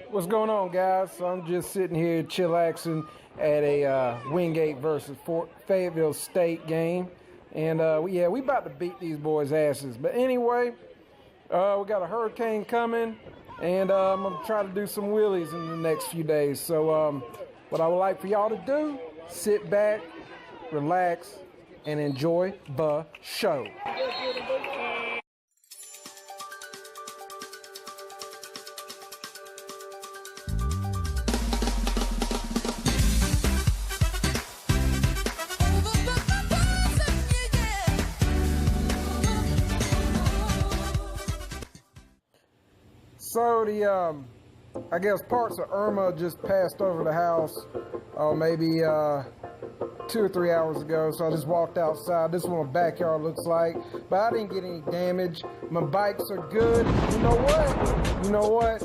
What's going on, guys? So I'm just sitting here chillaxing at a Wingate versus Fayetteville State game. And yeah, we about to beat these boys' asses. But anyway, we got a hurricane coming, and I'm going to try to do some wheelies in the next few days. So what I would like for y'all to do, sit back, relax, and enjoy the show. So the, I guess parts of Irma just passed over the house, maybe 2 or 3 hours ago. So I just walked outside. This is what my backyard looks like, but I didn't get any damage. My bikes are good. You know what? You know what?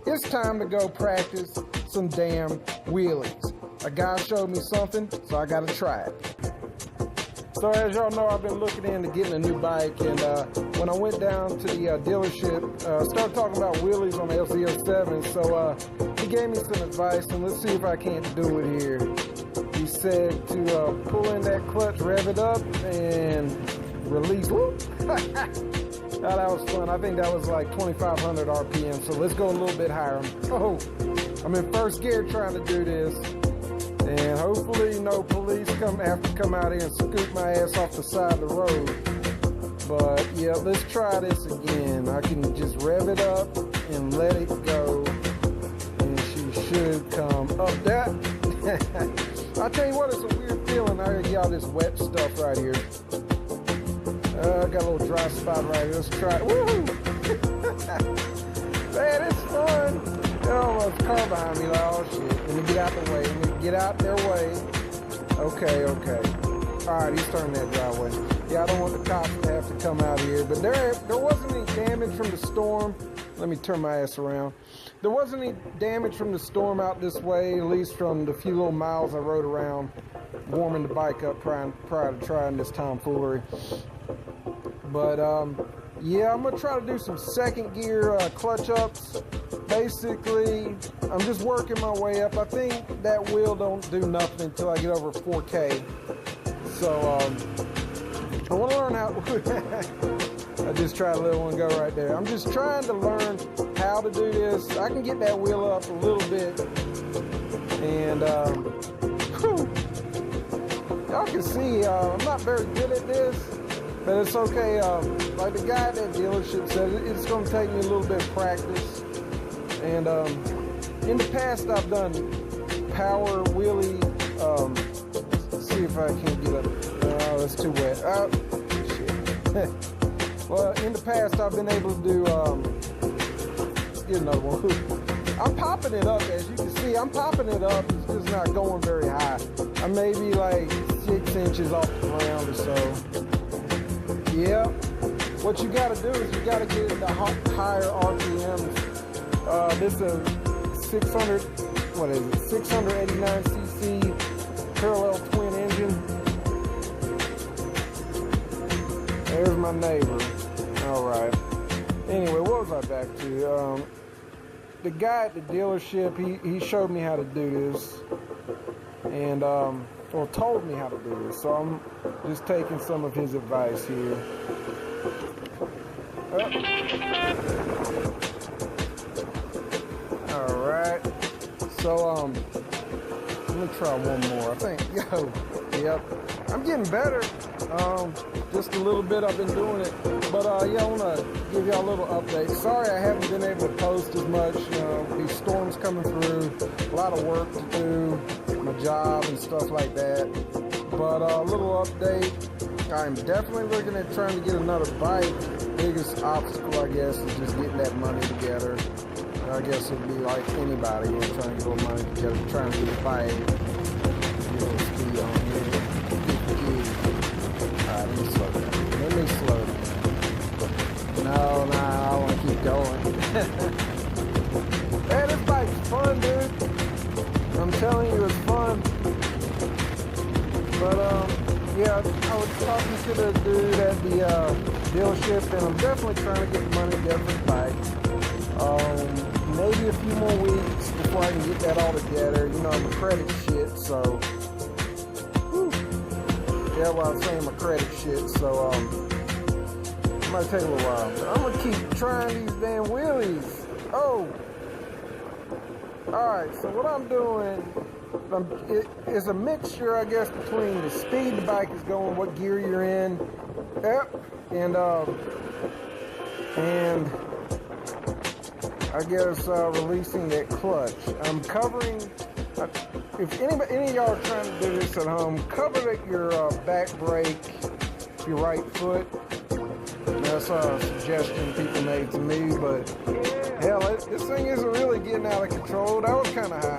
It's time to go practice some damn wheelies. A guy showed me something, so I gotta try it. So as y'all know, I've been looking into getting a new bike, and when I went down to the dealership, started talking about wheelies on the LCO7, so he gave me some advice, and let's see if I can't do it here. He said to pull in that clutch, rev it up, and release. Whoop! Now that was fun. I think that was like 2,500 RPM, so let's go a little bit higher. Oh, I'm in first gear trying to do this. And hopefully no police come out here and scoop my ass off the side of the road. But yeah, let's try this again. I can just rev it up and let it go, and she should come up. That I tell you what, it's a weird feeling. I got all this wet stuff right here. I got a little dry spot right here. Let's try it. Woohoo! Man, it's fun. Oh, there's a car behind me. Like, oh shit. Let me get out the way. Let me get out their way. Okay, okay. Alright, he's turning that driveway. Yeah, I don't want the cops to have to come out here. But there wasn't any damage from the storm. Let me turn my ass around. There wasn't any damage from the storm out this way, at least from the few little miles I rode around warming the bike up prior to trying this tomfoolery. But yeah, I'm gonna try to do some second gear clutch ups. Basically, I'm just working my way up. I think that wheel don't do nothing until I get over 4K. So I want to learn how. I just tried to let one go right there. I'm just trying to learn how to do this. I can get that wheel up a little bit, and y'all can see I'm not very good at this. But it's okay. Like the guy at that dealership said, it's going to take me a little bit of practice. And in the past, I've done power wheelie. Let's see if I can get up. Oh, that's too wet. Oh, shit. Well, in the past, I've been able to do. Let's get another one. I'm popping it up, as you can see. I'm popping it up. It's just not going very high. I may be like 6 inches off the ground or so. Yeah, what you got to do is you got to get the higher RPMs. This is a 600, what is it, 689cc parallel twin engine. There's my neighbor. All right. Anyway, what was I back to? The guy at the dealership, he showed me how to do this, and or told me how to do this, so I'm just taking some of his advice here. All right, so I'm gonna try one more. I think, yep, I'm getting better. Just a little bit I've been doing it, but yeah, I want to give y'all a little update. Sorry I haven't been able to post as much. These storms coming through, a lot of work to do, my job and stuff like that. But a little update. I'm definitely looking at trying to get another bike. Biggest obstacle, I guess, is just getting that money together. I guess it'd be like anybody, trying to get a little money together, trying to get a bike. Get a little speed on here. Alright, let me slow down. Let me slow down. No, I want to keep going. Man, this bike's fun, dude. I'm telling you, it's fun. But, yeah, I was talking to the dude at the dealership, and I'm definitely trying to get the money together for the bike. Maybe a few more weeks, before I can get that all together. You know, I'm a credit shit, so. Whew. Yeah, well, I was saying my credit shit, so, it might take a little while. But I'm gonna keep trying these damn wheelies. Oh! Alright, so what I'm doing, it is a mixture, I guess, between the speed the bike is going, what gear you're in, yep, and I guess releasing that clutch. I'm covering, if any of y'all are trying to do this at home, cover your back brake, your right foot. That's a suggestion people made to me, but hell, this thing isn't really getting out of control. That was kind of high.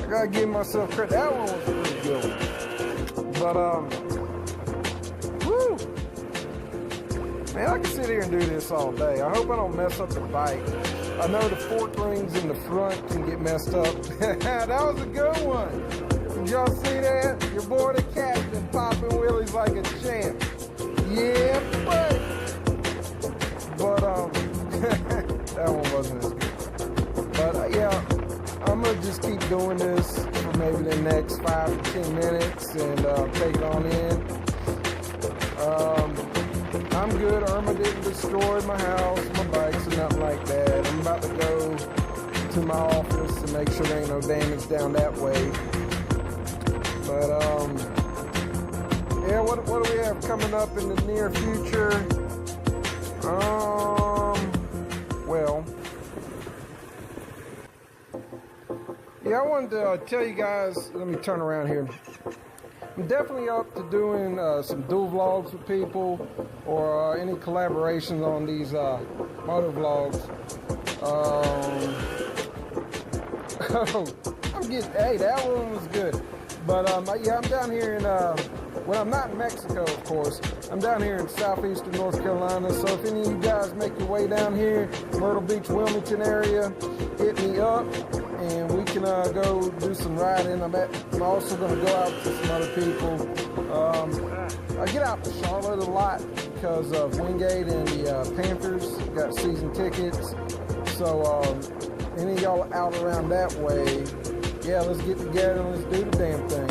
I gotta give myself credit. That one was pretty good. But, woo! Man, I can sit here and do this all day. I hope I don't mess up the bike. I know the fork rings in the front can get messed up. That was a good one. Did y'all see that? Your boy the captain popping wheelies like a champ. Yeah, buddy. But, that one wasn't as good. But, yeah, I'm going to just keep doing this for maybe the next 5 to 10 minutes and take it on in. I'm good. Irma didn't destroy my house, my bikes, or nothing like that. I'm about to go to my office and make sure there ain't no damage down that way. But, yeah, what do we have coming up in the near future? Well, yeah, I wanted to tell you guys, let me turn around here. I'm definitely up to doing some dual vlogs with people or any collaborations on these motor vlogs. Hey, that one was good. But yeah, I'm down here in, well, I'm not in Mexico, of course. I'm down here in southeastern North Carolina. So if any of you guys make your way down here, Myrtle Beach, Wilmington area, hit me up and we can go do some riding. I'm also going to go out to some other people. I get out to Charlotte a lot because of Wingate and the Panthers got season tickets. So any of y'all out around that way, yeah, let's get together and let's do the damn thing.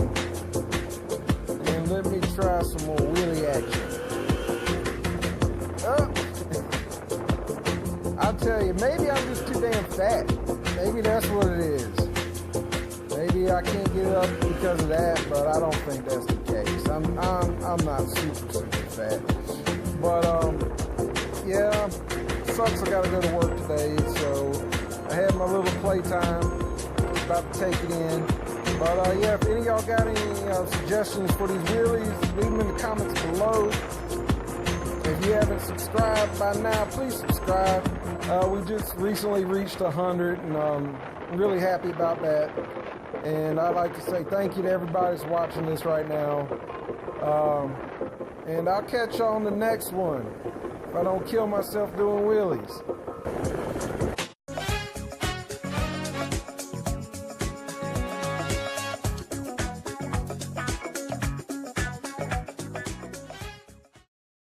And let me try some more wheelie action. I'll tell you, maybe I'm just too damn fat. Maybe that's what it is. Maybe I can't get up because of that, but I don't think that's the case. I'm not super fat. But yeah, sucks I gotta go to work today, so I had my little playtime. About to take it in. But yeah, if any of y'all got any suggestions for these wheelies, leave them in the comments below. If you haven't subscribed by now, please subscribe. We just recently reached 100 and I'm really happy about that. And I'd like to say thank you to everybody that's watching this right now. And I'll catch you on the next one if I don't kill myself doing wheelies.